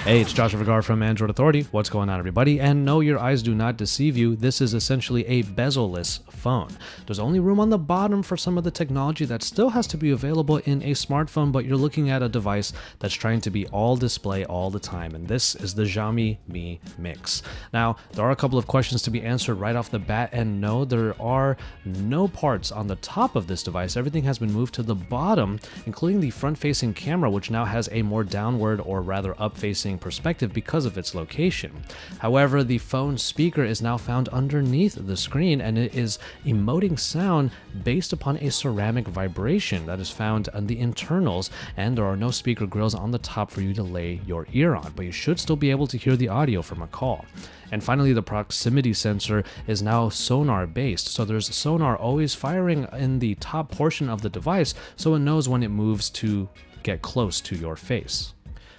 Hey, it's Joshua Vergara from Android Authority. What's going on, everybody? And no, your eyes do not deceive you. This is essentially a bezel-less phone. There's only room on the bottom for some of the technology that still has to be available in a smartphone, but you're looking at a device that's trying to be all display all the time, and this is the Xiaomi Mi Mix. Now, there are a couple of questions to be answered right off the bat, and no, there are no parts on the top of this device. Everything has been moved to the bottom, including the front-facing camera, which now has a more downward or rather up-facing perspective because of its location. However, the phone speaker is now found underneath the screen, and it is emoting sound based upon a ceramic vibration that is found on the internals, and there are no speaker grills on the top for you to lay your ear on, but you should still be able to hear the audio from a call. And finally, the proximity sensor is now sonar based, so there's sonar always firing in the top portion of the device, so it knows when it moves to get close to your face.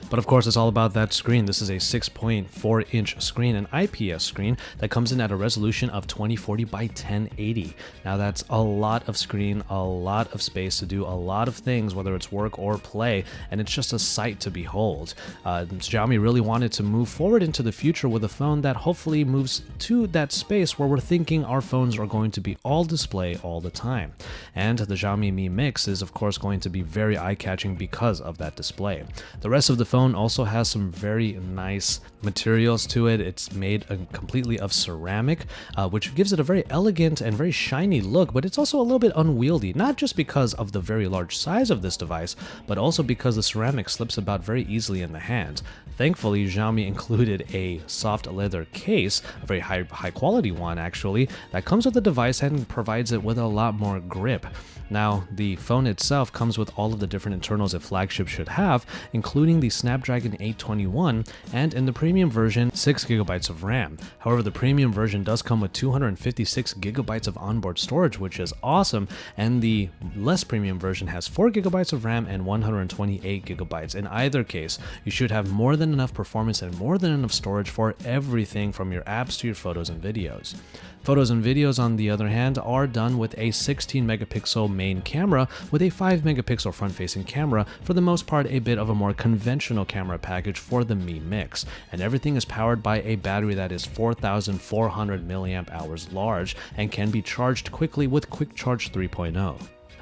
But of course, it's all about that screen. This is a 6.4-inch screen, an IPS screen that comes in at a resolution of 2040 by 1080. Now that's a lot of screen, a lot of space to do a lot of things, whether it's work or play, and it's just a sight to behold. Xiaomi really wanted to move forward into the future with a phone that hopefully moves to that space where we're thinking our phones are going to be all display all the time. And the Xiaomi Mi Mix is of course going to be very eye-catching because of that display. The rest of the phone also has some very nice materials to it. It's made completely of ceramic, which gives it a very elegant and very shiny look, but it's also a little bit unwieldy, not just because of the very large size of this device, but also because the ceramic slips about very easily in the hand. Thankfully, Xiaomi included a soft leather case, a very high quality one actually, that comes with the device and provides it with a lot more grip. Now, the phone itself comes with all of the different internals a flagship should have, including the Snapdragon 821, and in the premium version, 6GB of RAM. However, the premium version does come with 256GB of onboard storage, which is awesome, and the less premium version has 4GB of RAM and 128GB. In either case, you should have more than enough performance and more than enough storage for everything from your apps to your photos and videos. Photos and videos, on the other hand, are done with a 16-megapixel main camera with a 5-megapixel front-facing camera, for the most part a bit of a more conventional camera package for the Mi Mix, and everything is powered by a battery that is 4,400 milliamp hours large and can be charged quickly with Quick Charge 3.0.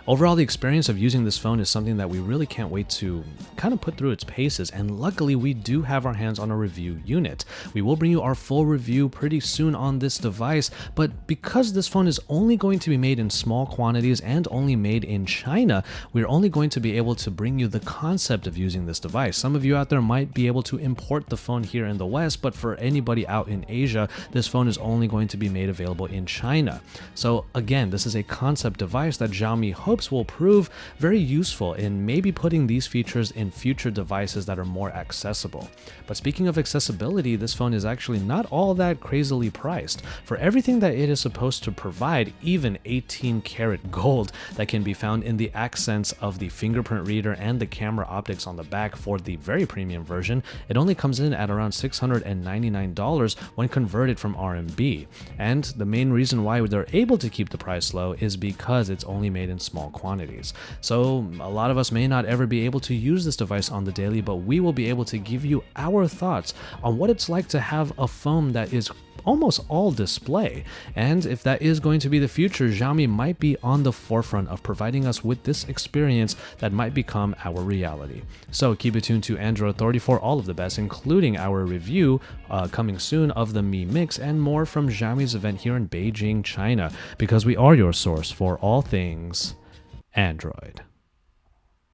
Overall, the experience of using this phone is something that we really can't wait to kind of put through its paces, and luckily we do have our hands on a review unit. We will bring you our full review pretty soon on this device, but because this phone is only going to be made in small quantities and only made in China, we're only going to be able to bring you the concept of using this device. Some of you out there might be able to import the phone here in the West, but for anybody out in Asia, this phone is only going to be made available in China. So again, this is a concept device that Xiaomi hopes will prove very useful in maybe putting these features in future devices that are more accessible. But speaking of accessibility, this phone is actually not all that crazily priced. For everything that it is supposed to provide, even 18-karat gold that can be found in the accents of the fingerprint reader and the camera optics on the back for the very premium version, it only comes in at around $699 when converted from RMB. And the main reason why they're able to keep the price low is because it's only made in small quantities. So a lot of us may not ever be able to use this device on the daily, but we will be able to give you our thoughts on what it's like to have a phone that is almost all display. And if that is going to be the future, Xiaomi might be on the forefront of providing us with this experience that might become our reality. So keep it tuned to Android Authority for all of the best, including our review coming soon of the Mi Mix and more from Xiaomi's event here in Beijing, China, because we are your source for all things Android.